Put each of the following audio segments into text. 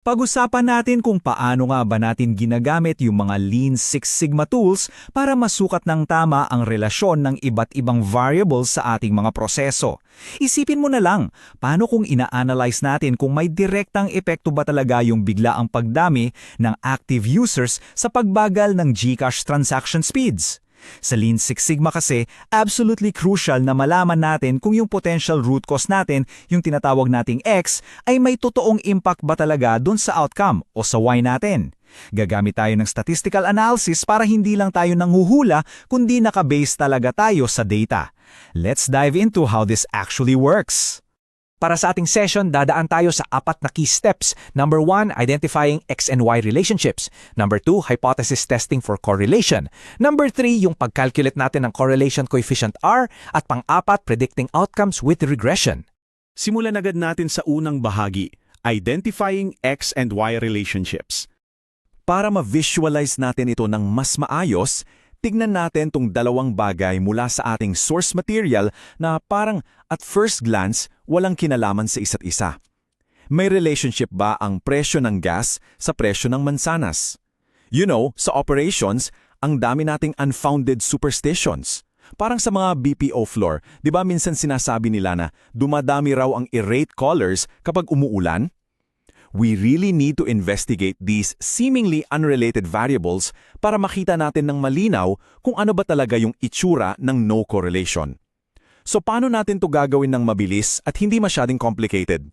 Pag-usapan natin kung paano nga ba natin ginagamit yung mga Lean Six Sigma tools para masukat ng tama ang relasyon ng iba't ibang variables sa ating mga proseso. Isipin mo na lang, paano kung ina-analyze natin kung may direktang epekto ba talaga yung biglaang pagdami ng active users sa pagbagal ng GCash transaction speeds? Sa Lean Six Sigma kasi, absolutely crucial na malaman natin kung yung potential root cause natin, yung tinatawag nating X, ay may totoong impact ba talaga dun sa outcome o sa Y natin. Gagamit tayo ng statistical analysis para hindi lang tayo nanghuhula kundi nakabase talaga tayo sa data. Let's dive into how this actually works. Para sa ating session, dadaan tayo sa 4 na key steps. Number 1, identifying X and Y relationships. Number 2, hypothesis testing for correlation. Number 3, yung pag-calculate natin ng correlation coefficient R. At pang-4, predicting outcomes with regression. Simulan agad natin sa unang bahagi, identifying X and Y relationships. Para ma-visualize natin ito ng mas maayos, tignan natin tong dalawang bagay mula sa ating source material na parang at first glance walang kinalaman sa isa't isa. May relationship ba ang presyo ng gas sa presyo ng mansanas? You know, sa operations, ang dami nating unfounded superstitions. Parang sa mga BPO floor, di ba minsan sinasabi nila na dumadami raw ang irate callers kapag umuulan? We really need to investigate these seemingly unrelated variables para makita natin ng malinaw kung ano ba talaga yung itsura ng no correlation. So paano natin to gagawin ng mabilis at hindi masyading complicated?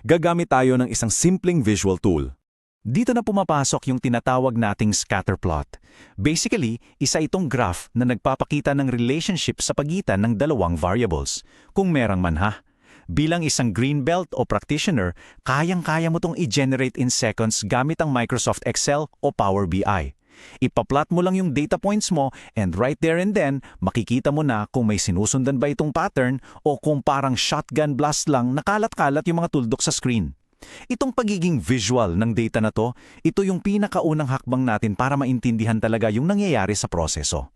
Gagamit tayo ng isang simpleng visual tool. Dito na pumapasok yung tinatawag nating scatter plot. Basically, isa itong graph na nagpapakita ng relationship sa pagitan ng dalawang variables. Kung merang man ha. Bilang isang green belt o practitioner, kayang-kaya mo itong i-generate in seconds gamit ang Microsoft Excel o Power BI. Ipa-plot mo lang yung data points mo and right there and then, makikita mo na kung may sinusundan ba itong pattern o kung parang shotgun blast lang nakalat-kalat yung mga tuldok sa screen. Itong pagiging visual ng data na to, ito yung pinakaunang hakbang natin para maintindihan talaga yung nangyayari sa proseso.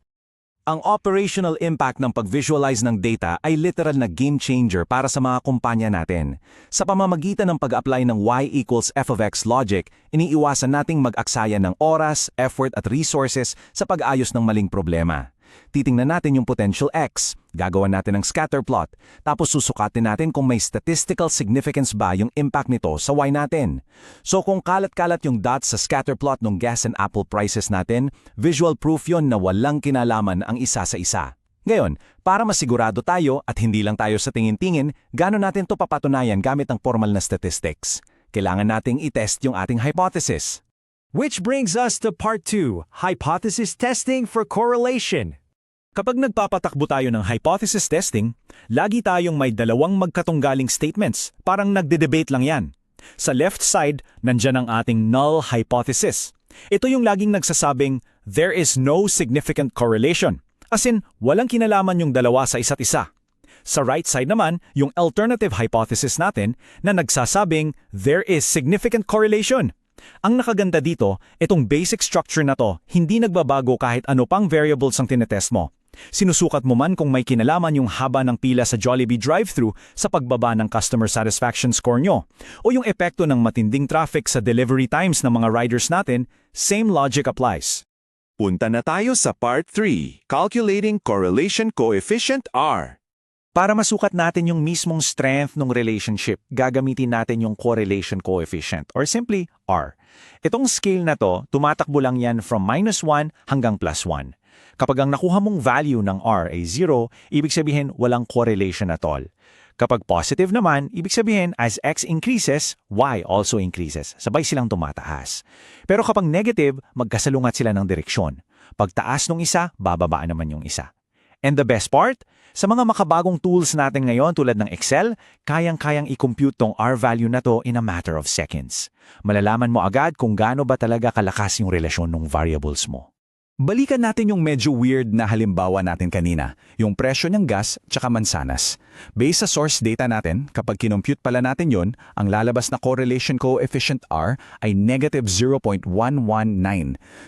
Ang operational impact ng pag-visualize ng data ay literal na game changer para sa mga kumpanya natin. Sa pamamagitan ng pag-apply ng Y equals f of x logic, iniiwasan nating mag-aksaya ng oras, effort at resources sa pag-ayos ng maling problema. Titingnan natin yung potential X, gagawan natin ng scatter plot, tapos susukatin natin kung may statistical significance ba yung impact nito sa Y natin. So kung kalat-kalat yung dots sa scatter plot ng gas and apple prices natin, visual proof yon na walang kinalaman ang isa sa isa. Ngayon, para masigurado tayo at hindi lang tayo sa tingin-tingin, gano'n natin to papatunayan gamit ang formal na statistics? Kailangan nating i-test yung ating hypothesis. Which brings us to part 2, hypothesis testing for correlation. Kapag nagpapatakbo tayo ng hypothesis testing, lagi tayong may dalawang magkatunggaling statements, parang nagde-debate lang yan. Sa left side, nandyan ang ating null hypothesis. Ito yung laging nagsasabing, there is no significant correlation. As in, walang kinalaman yung dalawa sa isa't isa. Sa right side naman, yung alternative hypothesis natin na nagsasabing, there is significant correlation. Ang nakaganda dito, itong basic structure na to, hindi nagbabago kahit ano pang variables ang tinetest mo. Sinusukat mo man kung may kinalaman yung haba ng pila sa Jollibee drive-thru sa pagbaba ng customer satisfaction score nyo, o yung epekto ng matinding traffic sa delivery times ng mga riders natin, same logic applies. Punta na tayo sa part 3, calculating correlation coefficient R. Para masukat natin yung mismong strength ng relationship, gagamitin natin yung correlation coefficient or simply R. Itong scale na to, tumatakbo lang yan from -1 hanggang +1. Kapag ang nakuha mong value ng R ay 0, ibig sabihin walang correlation at all. Kapag positive naman, ibig sabihin as X increases, Y also increases. Sabay silang tumataas. Pero kapag negative, magkasalungat sila ng direksyon. Pag taas ng isa, bababa naman yung isa. And the best part? Sa mga makabagong tools natin ngayon tulad ng Excel, kayang-kayang i-compute tong R value na to in a matter of seconds. Malalaman mo agad kung gaano ba talaga kalakas yung relasyon ng variables mo. Balikan natin yung medyo weird na halimbawa natin kanina, yung presyo ng gas tsaka mansanas. Based sa source data natin, kapag kinompute pala natin yon, ang lalabas na correlation coefficient R ay negative 0.119.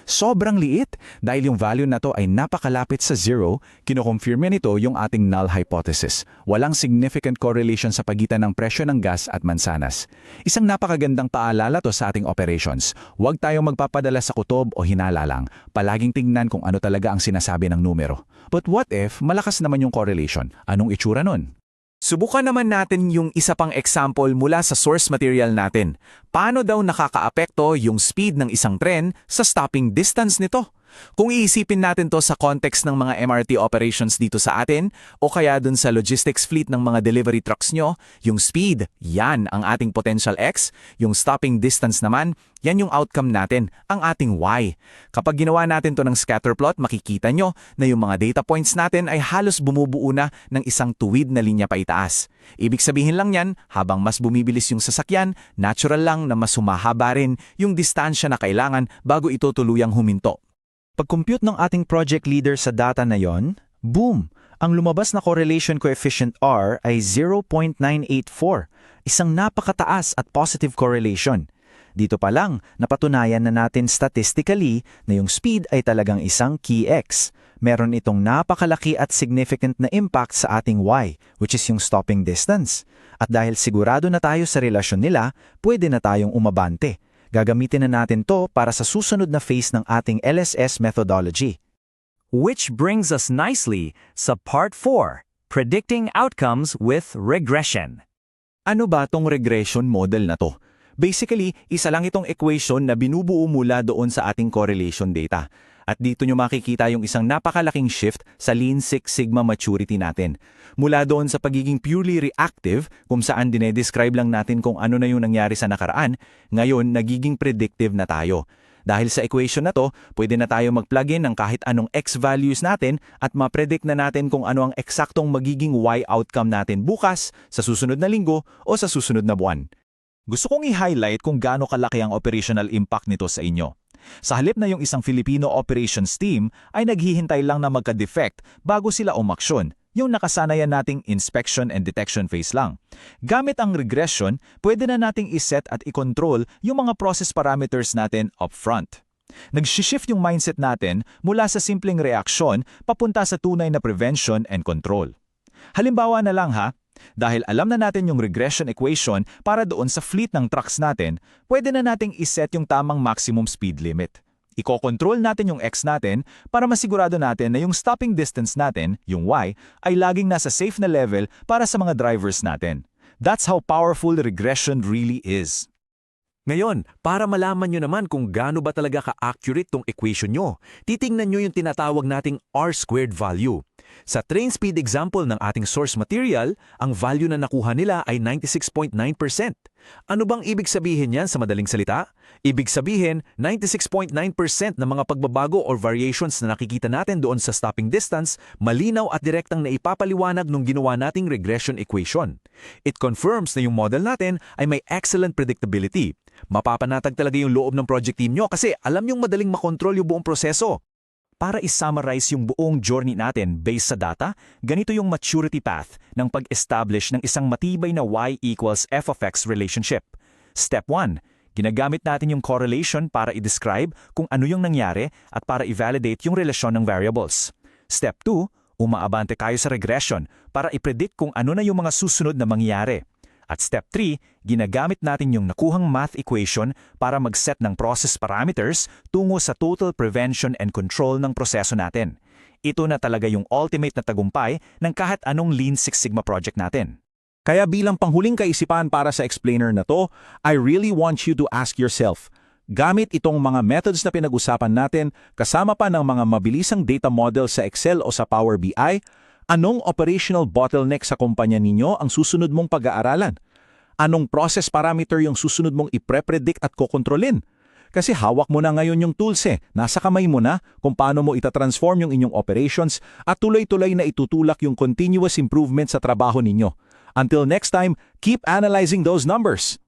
Sobrang liit dahil yung value na to ay napakalapit sa zero, kinoconfirm nito yung ating null hypothesis. Walang significant correlation sa pagitan ng presyo ng gas at mansanas. Isang napakagandang paalala to sa ating operations. Huwag tayong magpapadala sa kutob o hinala lang. Palaging tingnan kung ano talaga ang sinasabi ng numero. But what if malakas naman yung correlation? Anong itsura nun? Subukan naman natin yung isa pang example mula sa source material natin. Paano daw nakakaapekto yung speed ng isang tren sa stopping distance nito? Kung iisipin natin to sa context ng mga MRT operations dito sa atin o kaya dun sa logistics fleet ng mga delivery trucks nyo, yung speed, yan ang ating potential X, yung stopping distance naman, yan yung outcome natin, ang ating Y. Kapag ginawa natin to ng scatterplot, makikita nyo na yung mga data points natin ay halos bumubuo na ng isang tuwid na linya paitaas. Ibig sabihin lang yan, habang mas bumibilis yung sasakyan, natural lang na mas humahaba rin yung distansya na kailangan bago ito tuluyang huminto. Pag-compute ng ating project leader sa data na yon, boom! Ang lumabas na correlation coefficient R ay 0.984, isang napakataas at positive correlation. Dito pa lang, napatunayan na natin statistically na yung speed ay talagang isang key X. Meron itong napakalaki at significant na impact sa ating Y, which is yung stopping distance. At dahil sigurado na tayo sa relasyon nila, pwede na tayong umabante. Gagamitin na natin to para sa susunod na phase ng ating LSS methodology. Which brings us nicely sa Part 4, Predicting Outcomes with Regression. Ano ba tong regression model na to? Basically, isa lang itong equation na binubuo mula doon sa ating correlation data. At dito nyo makikita yung isang napakalaking shift sa Lean Six Sigma maturity natin. Mula doon sa pagiging purely reactive, kung saan dinedescribe lang natin kung ano na yung nangyari sa nakaraan, ngayon nagiging predictive na tayo. Dahil sa equation na to, pwede na tayo mag-plug in ng kahit anong X values natin at ma-predict na natin kung ano ang eksaktong magiging Y outcome natin bukas, sa susunod na linggo o sa susunod na buwan. Gusto kong i-highlight kung gaano kalaki ang operational impact nito sa inyo. Sa halip na yung isang Filipino operations team ay naghihintay lang na magka-defect bago sila umaksyon, yung nakasanayan nating inspection and detection phase lang. Gamit ang regression, pwede na nating iset at i-control yung mga process parameters natin upfront. Nag-shift yung mindset natin mula sa simpleng reaksyon papunta sa tunay na prevention and control. Halimbawa na lang dahil alam na natin yung regression equation para doon sa fleet ng trucks natin, pwede na nating iset yung tamang maximum speed limit. Iko-control natin yung X natin para masigurado natin na yung stopping distance natin, yung Y, ay laging nasa safe na level para sa mga drivers natin. That's how powerful regression really is. Ngayon, para malaman nyo naman kung gaano ba talaga ka-accurate tong equation nyo, titingnan nyo yung tinatawag nating R-squared value. Sa train speed example ng ating source material, ang value na nakuha nila ay 96.9%. Ano bang ibig sabihin yan sa madaling salita? Ibig sabihin, 96.9% ng mga pagbabago or variations na nakikita natin doon sa stopping distance, malinaw at direktang na ipapaliwanag nung ginawa nating regression equation. It confirms na yung model natin ay may excellent predictability. Mapapanatag talaga yung loob ng project team nyo kasi alam yung madaling makontrol yung buong proseso. Para i-summarize yung buong journey natin based sa data, ganito yung maturity path ng pag-establish ng isang matibay na Y equals f of x relationship. Step 1, ginagamit natin yung correlation para i-describe kung ano yung nangyari at para i-validate yung relasyon ng variables. Step 2, umaabante kayo sa regression para i-predict kung ano na yung mga susunod na mangyayari. At step 3, ginagamit natin yung nakuhang math equation para mag-set ng process parameters tungo sa total prevention and control ng proseso natin. Ito na talaga yung ultimate na tagumpay ng kahit anong Lean Six Sigma project natin. Kaya bilang panghuling kaisipan para sa explainer na to, I really want you to ask yourself, gamit itong mga methods na pinag-usapan natin kasama pa ng mga mabilisang data model sa Excel o sa Power BI, anong operational bottleneck sa kumpanya ninyo ang susunod mong pag-aaralan? Anong process parameter yung susunod mong ipre-predict at kokontrolin? Kasi hawak mo na ngayon yung tools nasa kamay mo na kung paano mo itatransform yung inyong operations at tuloy-tuloy na itutulak yung continuous improvement sa trabaho ninyo. Until next time, keep analyzing those numbers.